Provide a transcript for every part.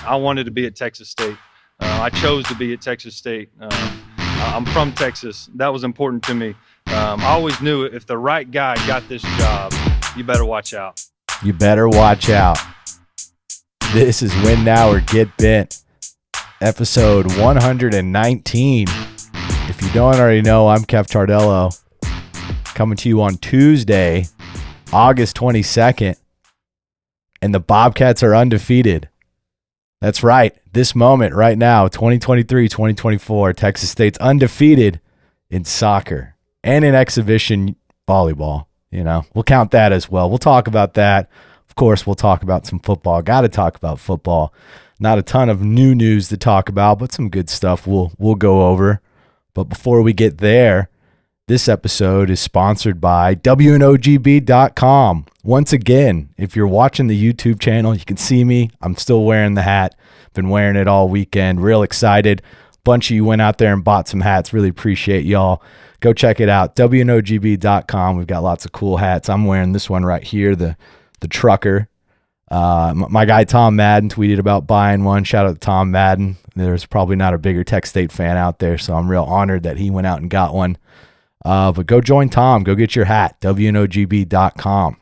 I wanted to be at Texas State. I chose to be at Texas State. I'm from Texas. That was important to me. I always knew if the right guy got this job, you better watch out. You better watch out. This is Win Now or Get Bent, episode 119. If you don't already know, I'm Kev Tardello, coming to you on Tuesday, August 22nd, and the Bobcats are undefeated. That's right. This moment right now, 2023-2024, Texas State's undefeated in soccer and in exhibition volleyball. You know, we'll count that as well. We'll talk about that. Of course, we'll talk about some football. Got to talk about football. Not a ton of new news to talk about, but some good stuff we'll go over. But before we get there, this episode is sponsored by WNOGB.com. Once again, if you're watching the YouTube channel, you can see me. I'm still wearing the hat. Been wearing it all weekend. Real excited. Bunch of you went out there and bought some hats. Really appreciate y'all. Go check it out. WNOGB.com. We've got lots of cool hats. I'm wearing this one right here, the trucker. My guy Tom Madden tweeted about buying one. Shout out to Tom Madden. There's probably not a bigger Texas State fan out there, so I'm real honored that he went out and got one. But go join Tom. Go get your hat. WNOGB.com.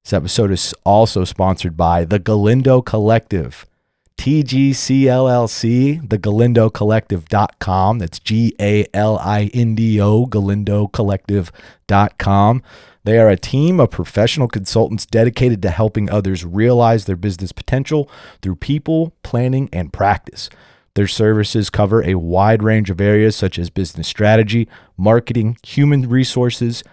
This episode is also sponsored by The Galindo Collective. TGCLLC, thegalindocollective.com. That's GALINDO, galindocollective.com. They are a team of professional consultants dedicated to helping others realize their business potential through people, planning, and practice. Their services cover a wide range of areas such as business strategy, marketing, human resources,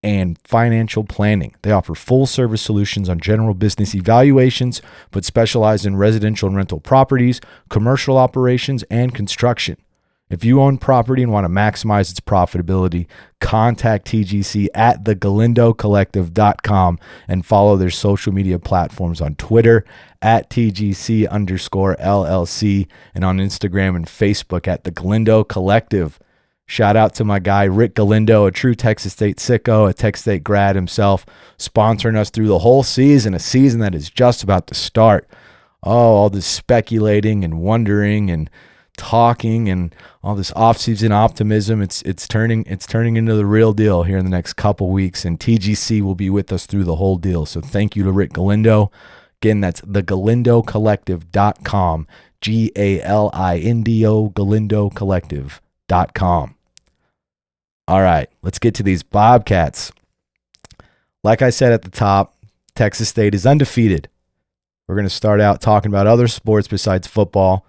and financial planning. They offer full-service solutions on general business evaluations, but specialize in residential and rental properties, commercial operations, and construction. If you own property and want to maximize its profitability, contact TGC at thegalindocollective.com and follow their social media platforms on Twitter at TGC_LLC and on Instagram and Facebook at The Galindo Collective. Shout out to my guy, Rick Galindo, a true Texas State sicko, a Texas State grad himself, sponsoring us through the whole season, a season that is just about to start. Oh, all this speculating and wondering and talking and all this off-season optimism. It's turning into the real deal here in the next couple weeks, and TGC will be with us through the whole deal. So thank you to Rick Galindo. Again, that's thegalindocollective.com, GALINDO, galindocollective.com. All right, let's get to these Bobcats. Like I said at the top, Texas State is undefeated. We're going to start out talking about other sports besides football.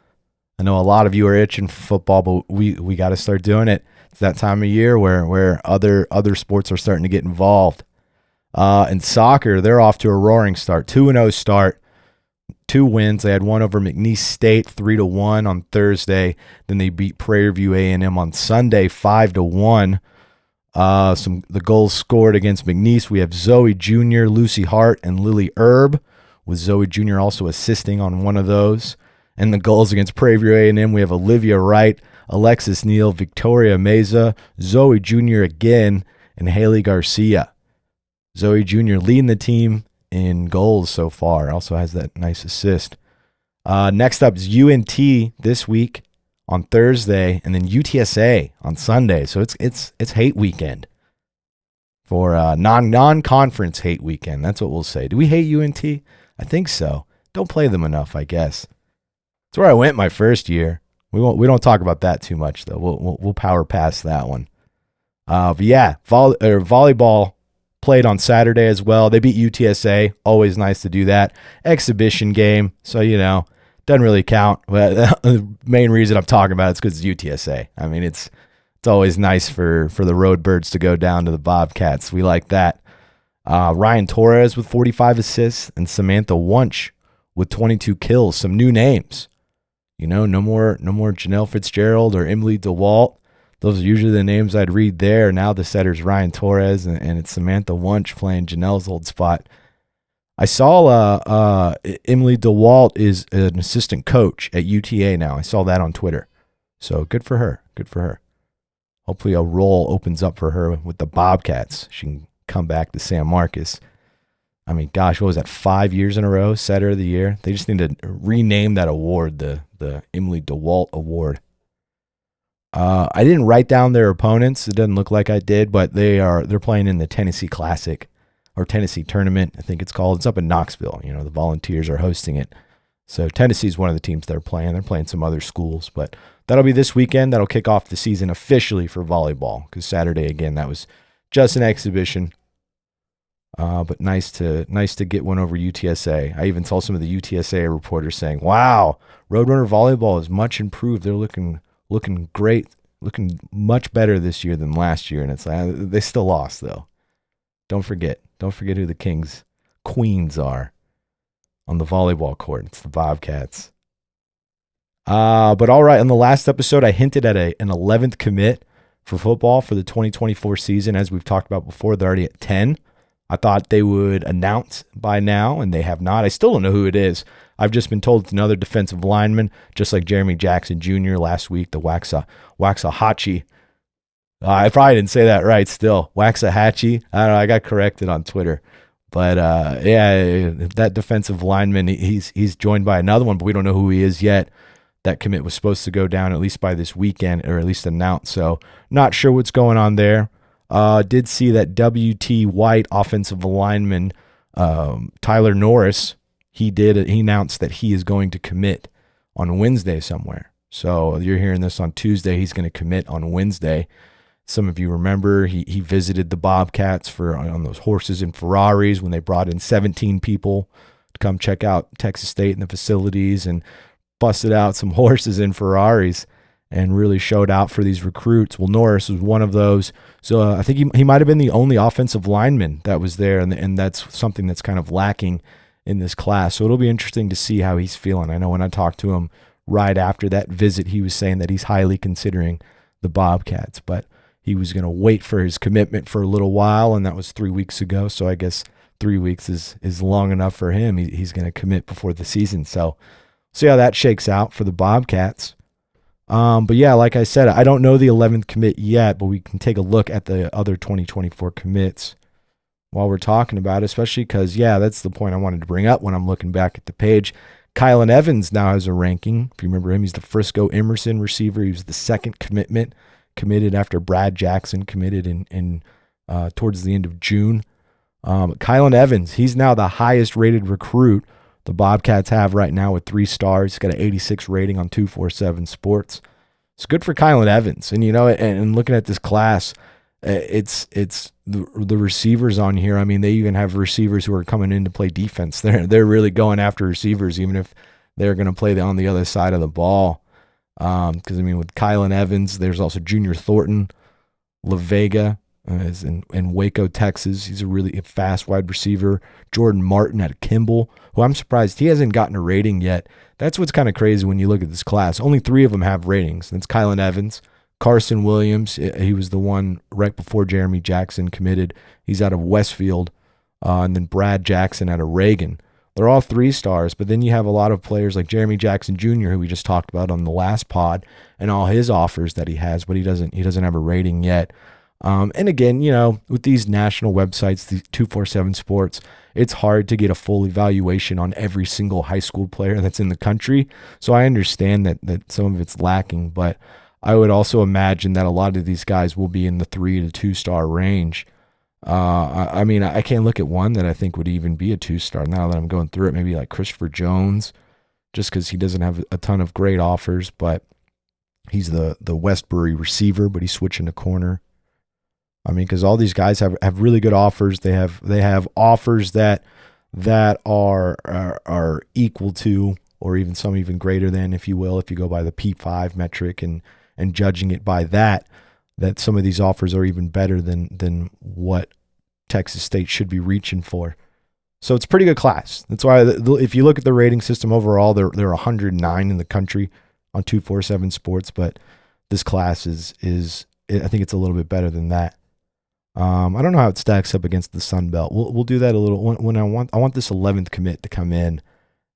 I know a lot of you are itching for football, but we got to start doing it. It's that time of year where other sports are starting to get involved. In soccer, they're off to a roaring start. 2-0 start. 2 wins. They had one over McNeese State, 3-1 on Thursday. Then they beat Prairie View A&M on Sunday, 5-1. The goals scored against McNeese. We have Zoe Jr., Lucy Hart, and Lily Erb, with Zoe Jr. also assisting on one of those. And the goals against Prairie View A&M, we have Olivia Wright, Alexis Neal, Victoria Meza, Zoe Jr. again, and Haley Garcia. Zoe Jr. leading the team in goals so far. Also has that nice assist. Next up is UNT this week on Thursday, and then UTSA on Sunday. So it's hate weekend for non-conference hate weekend. That's what we'll say. Do we hate UNT? I think so. Don't play them enough, I guess. That's where I went my first year. We don't talk about that too much though. We'll power past that one. But yeah, volleyball played on Saturday as well. They beat UTSA. Always nice to do that. Exhibition game, so doesn't really count. But the main reason I'm talking about it is because it's UTSA. I mean, it's always nice for the Road Birds to go down to the Bobcats. We like that. Ryan Torres with 45 assists and Samantha Wunsch with 22 kills. Some new names. No more Janelle Fitzgerald or Emily DeWalt. Those are usually the names I'd read there. Now the setter's Ryan Torres, and it's Samantha Wunsch playing Janelle's old spot. I saw Emily DeWalt is an assistant coach at UTA now. I saw that on Twitter. So good for her. Good for her. Hopefully a role opens up for her with the Bobcats. She can come back to San Marcos. I mean, gosh, what was that? 5 years in a row, Setter of the Year. They just need to rename that award the Emily DeWalt Award. I didn't write down their opponents. It doesn't look like I did, but they're playing in the Tennessee Classic or Tennessee Tournament, I think it's called. It's up in Knoxville. You know, the Volunteers are hosting it. So Tennessee's one of the teams they're playing. They're playing some other schools, but that'll be this weekend. That'll kick off the season officially for volleyball, because Saturday, again, that was just an exhibition. But nice to get one over UTSA. I even saw some of the UTSA reporters saying, "Wow, Roadrunner volleyball is much improved. They're looking great, looking much better this year than last year." And it's like, they still lost though. Don't forget who the queens are on the volleyball court. It's the Bobcats. But all right, in the last episode, I hinted at an 11th commit for football for the 2024 season. As we've talked about before, they're already at 10. I thought they would announce by now, and they have not. I still don't know who it is. I've just been told it's another defensive lineman, just like Jeremy Jackson Jr. last week, the Waxahachie. I probably didn't say that right still. Waxahachie. I don't know. I got corrected on Twitter. But, yeah, that defensive lineman, he's joined by another one, but we don't know who he is yet. That commit was supposed to go down at least by this weekend, or at least announced. So not sure what's going on there. Did see that W.T. White offensive lineman Tyler Norris, he announced that he is going to commit on Wednesday somewhere. So you're hearing this on Tuesday. He's going to commit on Wednesday. Some of you remember he visited the Bobcats on those horses and Ferraris when they brought in 17 people to come check out Texas State and the facilities, and busted out some horses and Ferraris and really showed out for these recruits. Well, Norris was one of those. So I think he might have been the only offensive lineman that was there, and that's something that's kind of lacking in this class. So it'll be interesting to see how he's feeling. I know when I talked to him right after that visit, he was saying that he's highly considering the Bobcats, but he was going to wait for his commitment for a little while, and that was 3 weeks ago. So I guess 3 weeks is long enough for him. He's going to commit before the season. So see how that shakes out for the Bobcats. But yeah, like I said, I don't know the 11th commit yet, but we can take a look at the other 2024 commits while we're talking about it, especially because, yeah, that's the point I wanted to bring up when I'm looking back at the page. Kylan Evans now has a ranking. If you remember him, he's the Frisco Emerson receiver. He was the second committed after Brad Jackson committed in towards the end of June. Kylan Evans, he's now the highest rated recruit the Bobcats have right now with 3 stars. He's got an 86 rating on 247 Sports. It's good for Kylan Evans. And, you know, and looking at this class, it's the receivers on here. I mean, they even have receivers who are coming in to play defense. They're really going after receivers, even if they're going to play on the other side of the ball. Because, I mean, with Kylan Evans, there's also Junior Thornton, La Vega, is in Waco, Texas. He's a really fast wide receiver. Jordan Martin at Kimball, who I'm surprised he hasn't gotten a rating yet. That's what's kind of crazy when you look at this class. Only 3 of them have ratings. That's Kylan Evans, Carson Williams. He was the one right before Jeremy Jackson committed. He's out of Westfield. And then Brad Jackson out of Reagan. They're all 3 stars, but then you have a lot of players like Jeremy Jackson Jr., who we just talked about on the last pod, and all his offers that he has, but he doesn't have a rating yet. And again, you know, with these national websites, these 247 Sports, it's hard to get a full evaluation on every single high school player that's in the country. So I understand that some of it's lacking, but I would also imagine that a lot of these guys will be in the 3 to 2 star range. I mean, I can't look at one that I think would even be a 2-star now that I'm going through it. Maybe like Christopher Jones, just because he doesn't have a ton of great offers, but he's the Westbury receiver, but he's switching to corner. I mean, because all these guys have really good offers. They have offers that are equal to, or even some even greater than, if you will, if you go by the P5 metric and judging it by that some of these offers are even better than what Texas State should be reaching for. So it's a pretty good class. That's why if you look at the rating system overall, they're 109 in the country on 247 Sports, but this class is I think it's a little bit better than that. I don't know how it stacks up against the Sun Belt. We'll do that a little when I want this 11th commit to come in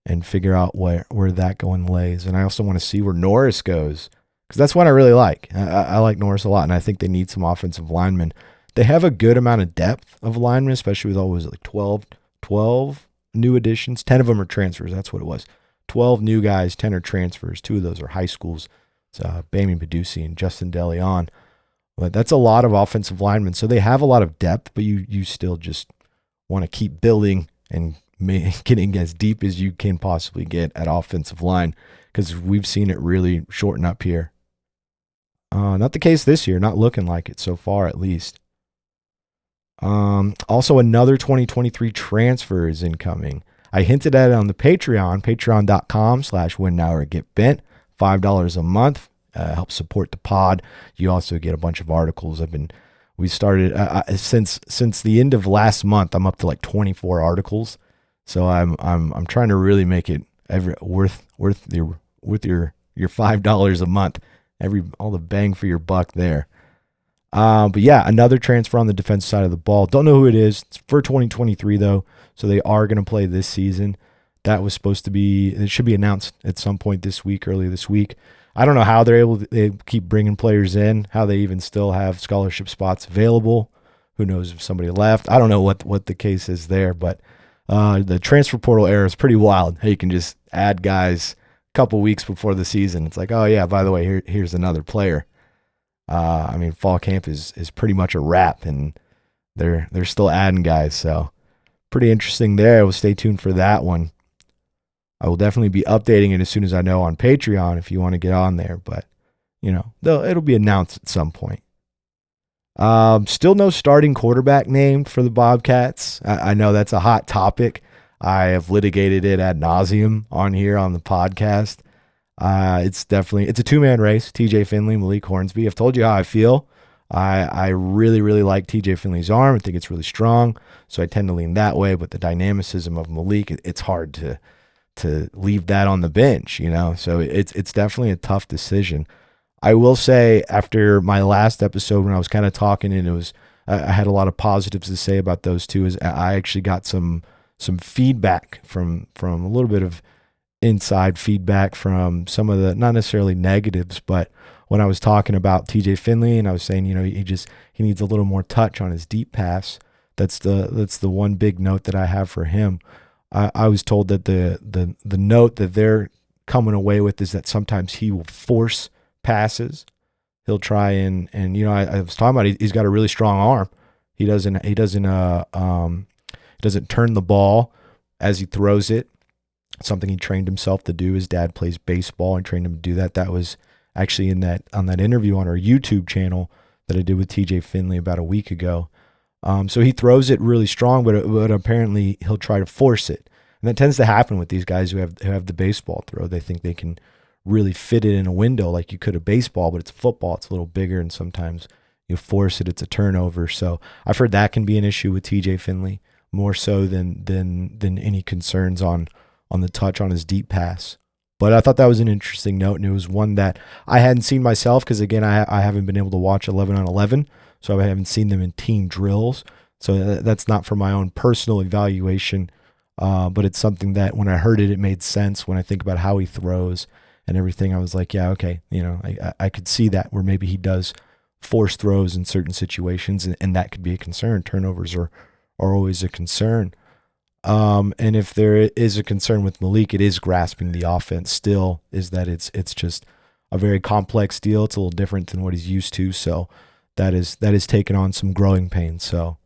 and figure out where that going lays. And I also want to see where Norris goes, because that's what I really like. I like Norris a lot, and I think they need some offensive linemen. They have a good amount of depth of linemen, especially with always like 12 12 new additions. 10 of them are transfers. That's what it was. 12 new guys, 10 are transfers. 2 of those are high schools. It's Bami Badusi and Justin DeLeon. But that's a lot of offensive linemen. So they have a lot of depth, but you still just want to keep building and getting as deep as you can possibly get at offensive line, because we've seen it really shorten up here. Not the case this year, not looking like it so far at least. Also, another 2023 transfer is incoming. I hinted at it on the Patreon, patreon.com/winnoworgetbent, $5 a month. Help support the pod. You also get a bunch of articles. We started since the end of last month. I'm up to like 24 articles, so I'm trying to really make it worth your $5 a month. All the bang for your buck there. But yeah, another transfer on the defensive side of the ball. Don't know who it is. It's for 2023 though, so they are going to play this season. That was supposed to be. It should be announced at some point this week, early this week. I don't know how they keep bringing players in, how they even still have scholarship spots available. Who knows if somebody left? I don't know what the case is there, but the transfer portal era is pretty wild. How you can just add guys a couple weeks before the season. It's like, oh yeah, by the way, here's another player. I mean, fall camp is pretty much a wrap, and they're still adding guys, so pretty interesting there. We'll stay tuned for that one. I will definitely be updating it as soon as I know on Patreon if you want to get on there, but it'll be announced at some point. Still no starting quarterback named for the Bobcats. I know that's a hot topic. I have litigated it ad nauseum on here on the podcast. It's a two-man race. TJ Finley, Malik Hornsby. I've told you how I feel. I really, really like TJ Finley's arm. I think it's really strong, so I tend to lean that way. But the dynamicism of Malik, it's hard to leave that on the bench, So it's definitely a tough decision. I will say, after my last episode when I was kind of talking, and I had a lot of positives to say about those two, is I actually got some feedback from a little bit of inside feedback from some of the, not necessarily negatives, but when I was talking about TJ Finley and I was saying, he needs a little more touch on his deep pass. That's the one big note that I have for him. I was told that the note that they're coming away with is that sometimes he will force passes. He'll try and I was talking about he's got a really strong arm. He doesn't turn the ball as he throws it. Something he trained himself to do. His dad plays baseball and trained him to do that. That was actually on that interview on our YouTube channel that I did with TJ Finley about a week ago. So he throws it really strong, but apparently he'll try to force it. And that tends to happen with these guys who have the baseball throw. They think they can really fit it in a window like you could a baseball, but it's football. It's a little bigger, and sometimes you force it, it's a turnover. So I've heard that can be an issue with TJ Finley, more so than any concerns on the touch on his deep pass. But I thought that was an interesting note, and it was one that I hadn't seen myself because, again, I haven't been able to watch 11 on 11, so I haven't seen them in team drills. So that's not for my own personal evaluation, but it's something that when I heard it, it made sense. When I think about how he throws and everything, I was like, yeah, okay, I could see that where maybe he does force throws in certain situations, and that could be a concern. Turnovers are always a concern. And if there is a concern with Malik, it is grasping the offense still, is that it's just a very complex deal. It's a little different than what he's used to. So that is taken on some growing pains. So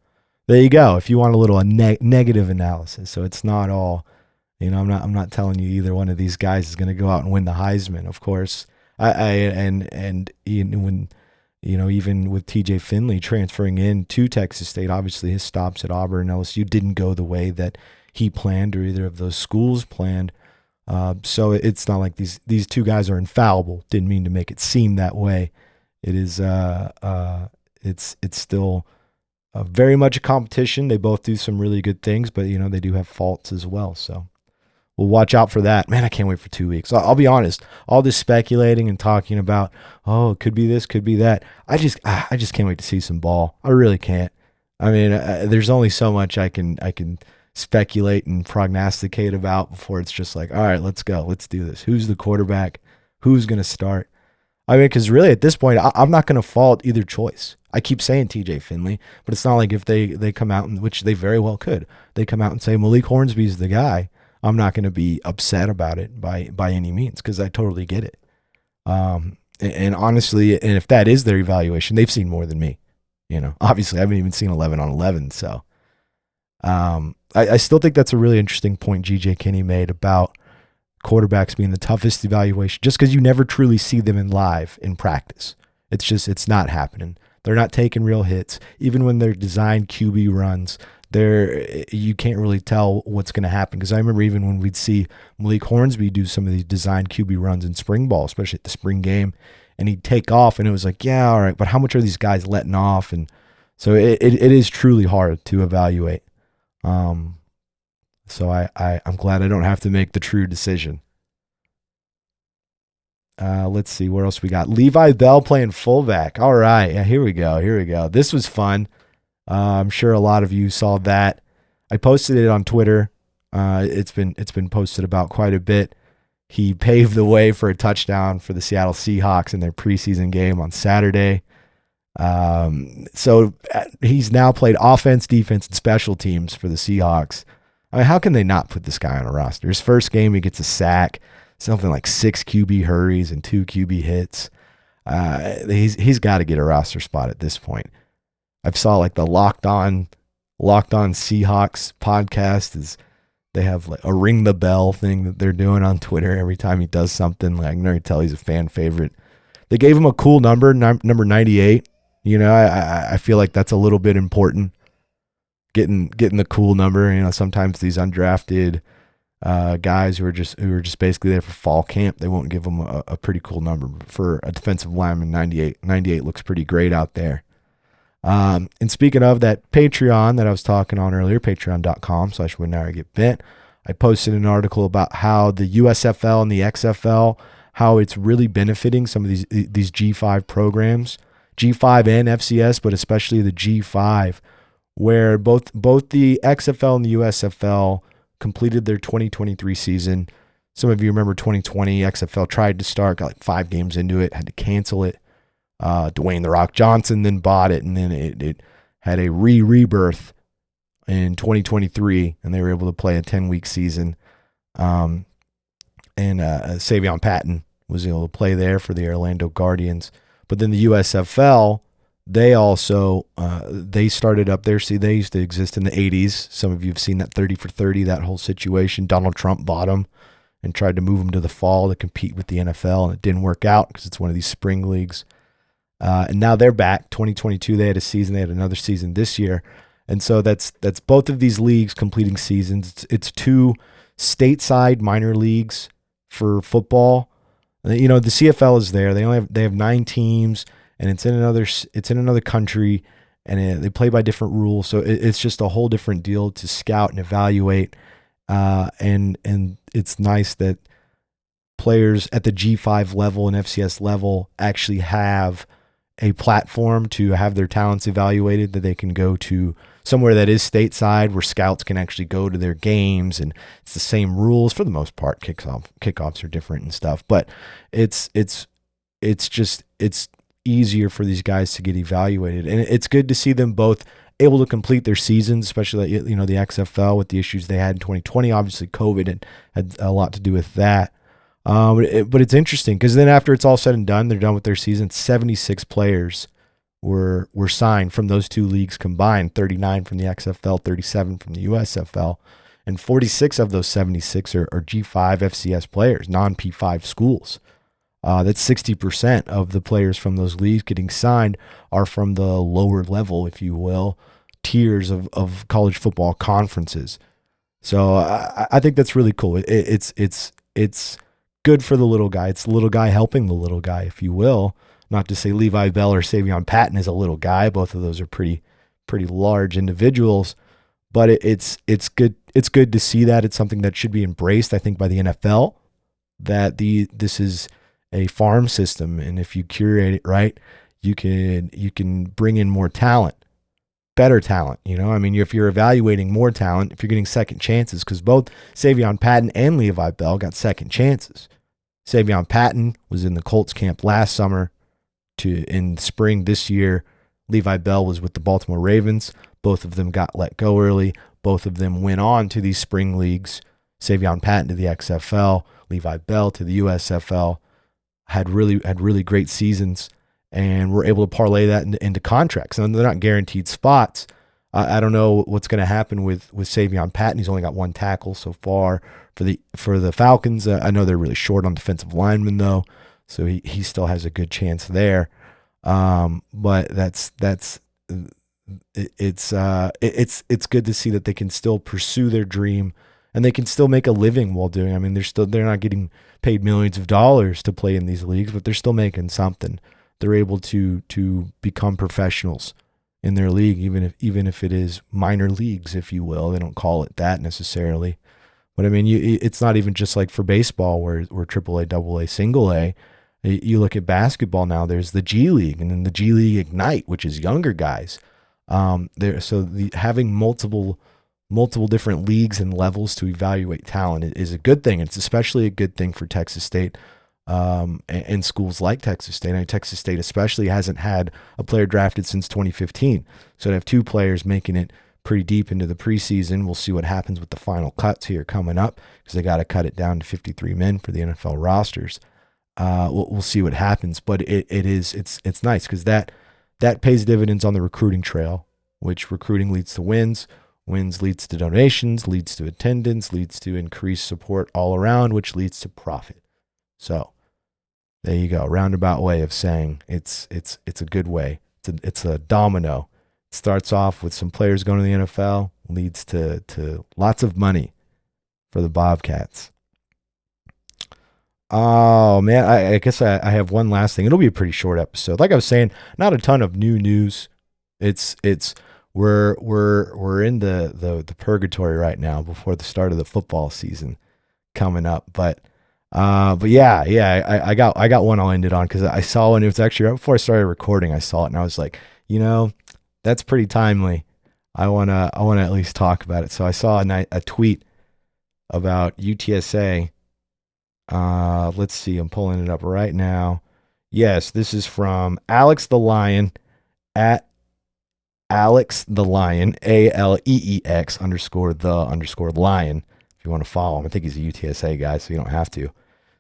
there you go. If you want a little negative analysis. So it's not all, I'm not telling you either one of these guys is going to go out and win the Heisman. Of course, even with TJ Finley transferring in to Texas State, obviously his stops at Auburn and LSU didn't go the way that he planned or either of those schools planned. So it's not like these two guys are infallible. Didn't mean to make it seem that way. It is it's still very much a competition. They both do some really good things, but they do have faults as well. So we'll watch out for that. Man, I can't wait for 2 weeks. I'll be honest. All this speculating and talking about, oh, it could be this, could be that. I just can't wait to see some ball. I really can't. I mean, there's only so much I can speculate and prognosticate about before it's just like, all right, let's go. Let's do this. Who's the quarterback? Who's going to start? I mean, because really at this point, I'm not going to fault either choice. I keep saying TJ Finley, but it's not like if they come out, which they very well could, they come out and say Malik Hornsby's the guy, I'm not going to be upset about it by any means, because I totally get it. And honestly, and if that is their evaluation, they've seen more than me. Obviously, I haven't even seen 11 on 11. So I still think that's a really interesting point GJ Kinney made about quarterbacks being the toughest evaluation, just because you never truly see them in practice. It's not happening. They're not taking real hits. Even when they're designed QB runs, you can't really tell what's going to happen. Because I remember even when we'd see Malik Hornsby do some of these designed QB runs in spring ball, especially at the spring game, and he'd take off, and it was like, yeah, all right, but how much are these guys letting off? And so it is truly hard to evaluate. So I'm glad I don't have to make the true decision. Let's see where else we got. Levi Bell playing fullback. All right, yeah, here we go. This was fun. I'm sure a lot of you saw that. I posted it on Twitter. It's been posted about quite a bit. He paved the way for a touchdown for the Seattle Seahawks in their preseason game on Saturday. So he's now played offense, defense, and special teams for the Seahawks. I mean, how can they not put this guy on a roster? His first game, he gets a sack, something like 6 QB hurries and 2 QB hits. He's got to get a roster spot at this point. I've saw like the Locked On Seahawks podcast they have like a ring the bell thing that they're doing on Twitter every time he does something. Like, I can already tell he's a fan favorite. They gave him a cool number 98. I feel like that's a little bit important. Getting the cool number. Sometimes these undrafted guys who are just basically there for fall camp, they won't give them a pretty cool number. For a defensive lineman, 98 looks pretty great out there. And speaking of that Patreon that I was talking on earlier, patreon.com/WhenNarraGetBent, I posted an article about how the USFL and the XFL, how it's really benefiting some of these G5 programs, G5 and FCS, but especially the G5, where both the XFL and the USFL completed their 2023 season. Some of you remember 2020, XFL tried to start, got like 5 games into it, had to cancel it. Dwayne "The Rock" Johnson then bought it, and then it had a rebirth in 2023, and they were able to play a 10-week season. And Savion Patton was able to play there for the Orlando Guardians. But then the USFL, they also they started up there. See, they used to exist in the 80s. Some of you have seen that 30 for 30, that whole situation. Donald Trump bought them and tried to move them to the fall to compete with the NFL, and it didn't work out because it's one of these spring leagues. And now they're back. 2022, they had a season. They had another season this year. And so that's both of these leagues completing seasons. It's 2 stateside minor leagues for football. The CFL is there. They have 9 teams, and it's in another country, and they play by different rules. So it's just a whole different deal to scout and evaluate. And it's nice that players at the G5 level and FCS level actually have a platform to have their talents evaluated, that they can go to somewhere that is stateside where scouts can actually go to their games, and it's the same rules for the most part. Kickoffs are different and stuff, but it's easier for these guys to get evaluated, and it's good to see them both able to complete their seasons, especially the XFL with the issues they had in 2020. Obviously, COVID had a lot to do with that. But it's interesting because then after it's all said and done, they're done with their season. 76 players were signed from those 2 leagues combined, 39 from the XFL, 37 from the USFL, and 46 of those 76 are G5 FCS players, non-P5 schools. That's 60% of the players from those leagues getting signed are from the lower level, if you will, tiers of college football conferences. So I think that's really cool. It's good for the little guy. It's the little guy helping the little guy, if you will. Not to say Levi Bell or Savion Patton is a little guy. Both of those are pretty large individuals. But it's good. It's good to see that. It's something that should be embraced, I think, by the NFL. That this is a farm system, and if you curate it right, you can bring in more talent, better talent. If you're evaluating more talent, if you're getting second chances, because both Savion Patton and Levi Bell got second chances. Savion Patton was in the Colts camp last summer. In spring this year, Levi Bell was with the Baltimore Ravens. Both of them got let go early. Both of them went on to these spring leagues. Savion Patton to the XFL, Levi Bell to the USFL. Had really great seasons, and were able to parlay that into contracts. And they're not guaranteed spots. I don't know what's going to happen with Savion Patton. He's only got one tackle so far for the Falcons. I know they're really short on defensive linemen though, so he still has a good chance there. But it's good to see that they can still pursue their dream and they can still make a living while doing it. I mean, they're not getting paid millions of dollars to play in these leagues, but they're still making something. They're able to become professionals in their league, even if it is minor leagues, if you will. They don't call it that necessarily. But I mean, it's not even just like for baseball where AAA, AA, single A. You look at basketball now. There's the G League and then the G League Ignite, which is younger guys. Having multiple different leagues and levels to evaluate talent is a good thing. It's especially a good thing for Texas State and schools like Texas State. I mean, Texas State especially hasn't had a player drafted since 2015. So to have two players making it pretty deep into the preseason. We'll see what happens with the final cuts here coming up because they got to cut it down to 53 men for the NFL rosters. We'll see what happens, but it's nice because that pays dividends on the recruiting trail, which recruiting leads to wins. Wins leads to donations, leads to attendance, leads to increased support all around, which leads to profit. So there you go, roundabout way of saying it's a good way. It's a domino. It starts off with some players going to the NFL, leads to lots of money for the Bobcats. Oh man, I guess I have one last thing. It'll be a pretty short episode. Like I was saying, not a ton of new news. We're in the purgatory right now before the start of the football season coming up. But yeah, I got one I'll end it on because I saw one. It was actually right before I started recording. I saw it and I was like, that's pretty timely. I wanna at least talk about it. So I saw a tweet about UTSA. Let's see. I'm pulling it up right now. Yes, this is from Alex the Lion at Alex the Lion, ALEEX _ Lion. If you want to follow him, I think he's a UTSA guy, so you don't have to.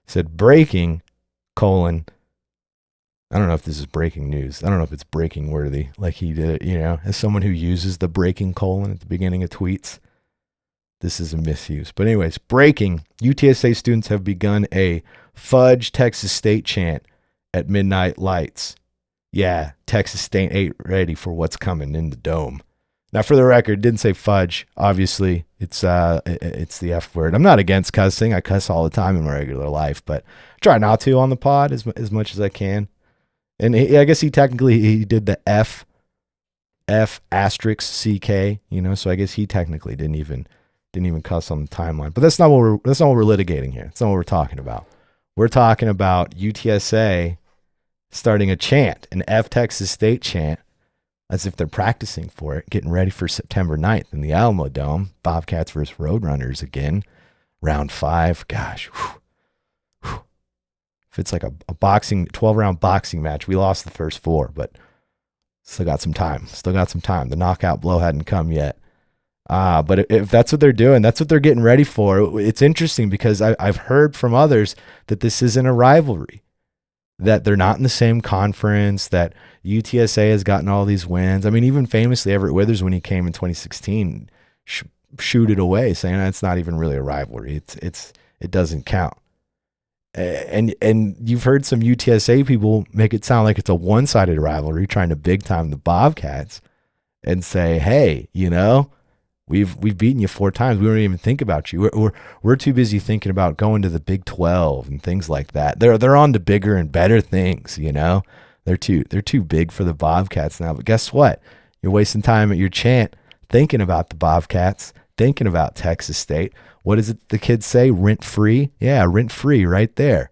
Said breaking : I don't know if this is breaking news. I don't know if it's breaking worthy, like he did it, as someone who uses the breaking : at the beginning of tweets. This is a misuse. But anyways, breaking: UTSA students have begun a fudge Texas State chant at midnight lights. Yeah, Texas State ain't ready for what's coming in the dome. Now, for the record, it didn't say fudge. Obviously, it's the F word. I'm not against cussing. I cuss all the time in my regular life, but I try not to on the pod as much as I can. And I guess he did the F asterisk CK, so I guess he technically didn't even cuss on the timeline. But that's not what we're litigating here. That's not what we're talking about. We're talking about UTSA starting a chant, an F Texas State chant, as if they're practicing for it, getting ready for September 9th in the Alamo Dome. Bobcats versus Roadrunners again. Round 5. Gosh. Whew. If it's like a 12-round boxing match, we lost the first 4, but still got some time. The knockout blow hadn't come yet. But if that's what they're doing, that's what they're getting ready for. It's interesting because I've heard from others that this isn't a rivalry, that they're not in the same conference, that UTSA has gotten all these wins. I mean, even famously, Everett Withers, when he came in 2016, shooed it away, saying it's not even really a rivalry. It doesn't count. And you've heard some UTSA people make it sound like it's a one-sided rivalry, trying to big time the Bobcats and say, hey, We've beaten you 4 times. We don't even think about you. We're too busy thinking about going to the Big 12 and things like that. They're on to bigger and better things. They're too big for the Bobcats now. But guess what? You're wasting time at your chant thinking about the Bobcats, thinking about Texas State. What does the kids say? Rent free? Yeah, rent free right there.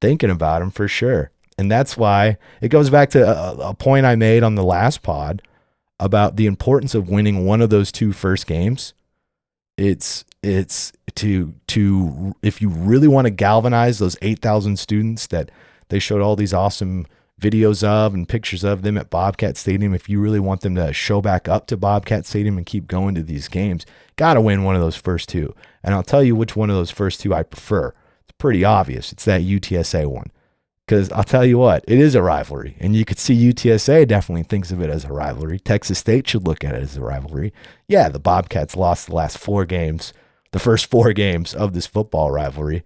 Thinking about them for sure. And that's why it goes back to a point I made on the last pod about the importance of winning one of those 2 first games It's to if you really want to galvanize those 8,000 students that they showed all these awesome videos of and pictures of them at Bobcat Stadium. If you really want them to show back up to Bobcat Stadium and keep going to these games, got to win one of those first two. And I'll tell you which one of those first two I prefer. It's pretty obvious. It's that UTSA one. Because I'll tell you what, it is a rivalry. And you could see UTSA definitely thinks of it as a rivalry. Texas State should look at it as a rivalry. Yeah, the Bobcats lost the last 4 games, the first 4 games of this football rivalry.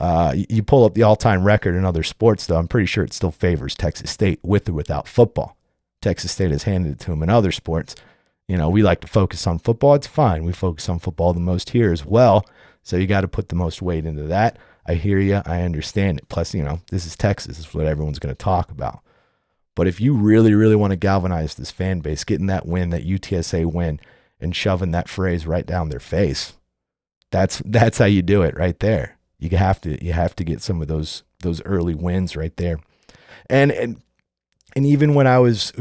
You pull up the all-time record in other sports, though, I'm pretty sure it still favors Texas State with or without football. Texas State has handed it to them in other sports. You know, we like to focus on football. It's fine. We focus on football the most here as well. So you got to put the most weight into that. I hear you. I understand it. Plus, you know, this is Texas. This is what everyone's going to talk about. But if you really, really want to galvanize this fan base, getting that win, that UTSA win, and shoving that phrase right down their face, that's how you do it right there. You have to get some of those early wins right there. And even when I was,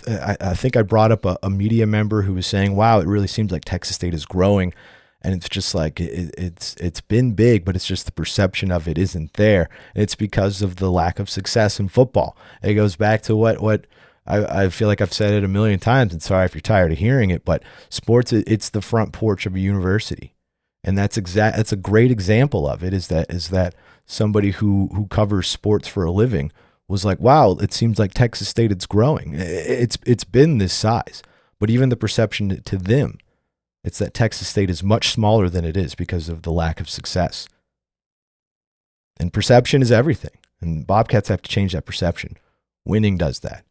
I think I brought up a media member who was saying, wow, it really seems like Texas State is growing. And it's just like it's been big, but it's just the perception of it isn't there. And it's because of the lack of success in football. It goes back to what I feel like I've said it a million times, and sorry if you're tired of hearing it, but sports, it's the front porch of a university. And that's a great example of it, is that somebody who covers sports for a living was like, wow, it seems like Texas State is growing. It's been this size, but even the perception to them, it's that Texas State is much smaller than it is because of the lack of success. And perception is everything. And Bobcats have to change that perception. Winning does that.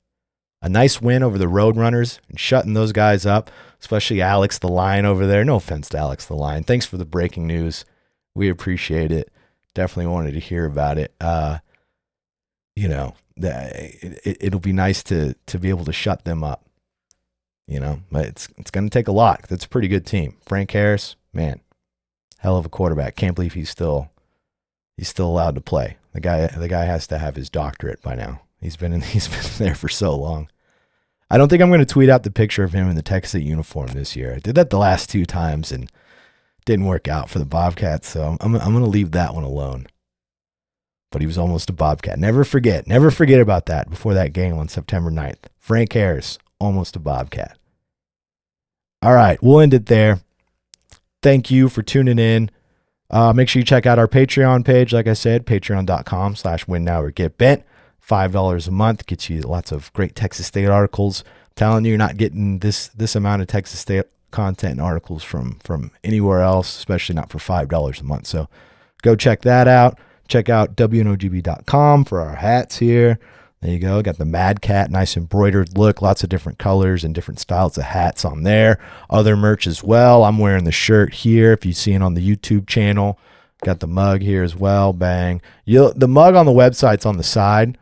A nice win over the Roadrunners and shutting those guys up, especially Alex the Lion over there. No offense to Alex the Lion. Thanks for the breaking news. We appreciate it. Definitely wanted to hear about it. You know, it'll be nice to be able to shut them up. You know, but it's going to take a lot. That's a pretty good team. Frank Harris, man, hell of a quarterback. Can't believe he's still allowed to play. The guy has to have his doctorate by now. He's been there for so long. I don't think I'm going to tweet out the picture of him in the Texas State uniform this year. I did that the last 2 times and didn't work out for the Bobcats, so I'm going to leave that one alone. But he was almost a Bobcat. Never forget about that before that game on September 9th. Frank Harris, almost a Bobcat. All right, we'll end it there. Thank you for tuning in. Make sure you check out our Patreon page. Like I said, patreon.com/winnoworgetbent. $5 a month gets you lots of great Texas State articles. I'm telling you, you're not getting this amount of Texas State content and articles from anywhere else, especially not for $5 a month. So go check that out. Check out WNOGB.com for our hats here. There you go. Got the Mad Cat, nice embroidered look, lots of different colors and different styles of hats on there. Other merch as well. I'm wearing the shirt here if you see it on the YouTube channel. Got the mug here as well. Bang. The mug on the website's on the side,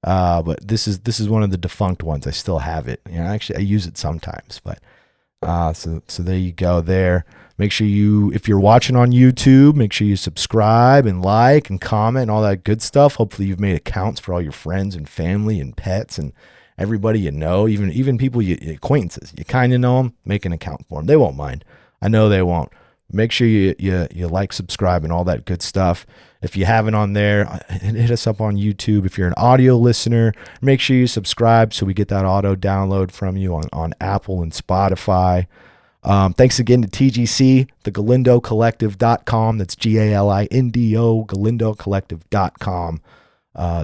but this is one of the defunct ones. I still have it. You know, actually, I use it sometimes, but so there you go there. Make sure if you're watching on YouTube, make sure you subscribe and like and comment and all that good stuff. Hopefully you've made accounts for all your friends and family and pets and everybody you know, even people, acquaintances. You kind of know them, make an account for them. They won't mind. I know they won't. Make sure you like, subscribe, and all that good stuff. If you haven't on there, hit us up on YouTube. If you're an audio listener, make sure you subscribe so we get that auto download from you on Apple and Spotify. Thanks again to TGC, the GalindoCollective.com. That's GALINDO, GalindoCollective.com.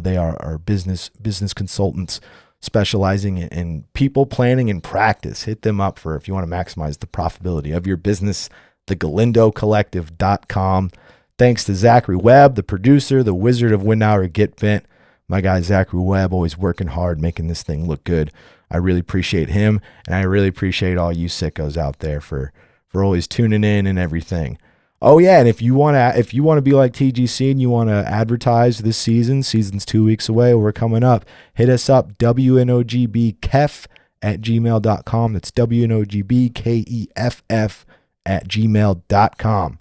They are our business consultants specializing in people planning and practice. Hit them up if you want to maximize the profitability of your business, the GalindoCollective.com. Thanks to Zachary Webb, the producer, the wizard of Win Now or Get Bent. My guy Zachary Webb, always working hard, making this thing look good. I really appreciate him, and I really appreciate all you sickos out there for always tuning in and everything. Oh yeah, and if you want to be like TGC and you want to advertise this season's 2 weeks away, we're coming up. Hit us up, WNOGBKEF@gmail.com. That's WNOGBKEFF@gmail.com.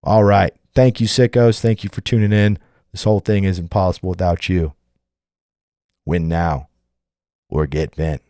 All right. Thank you, sickos. Thank you for tuning in. This whole thing isn't possible without you. Win now or get bent.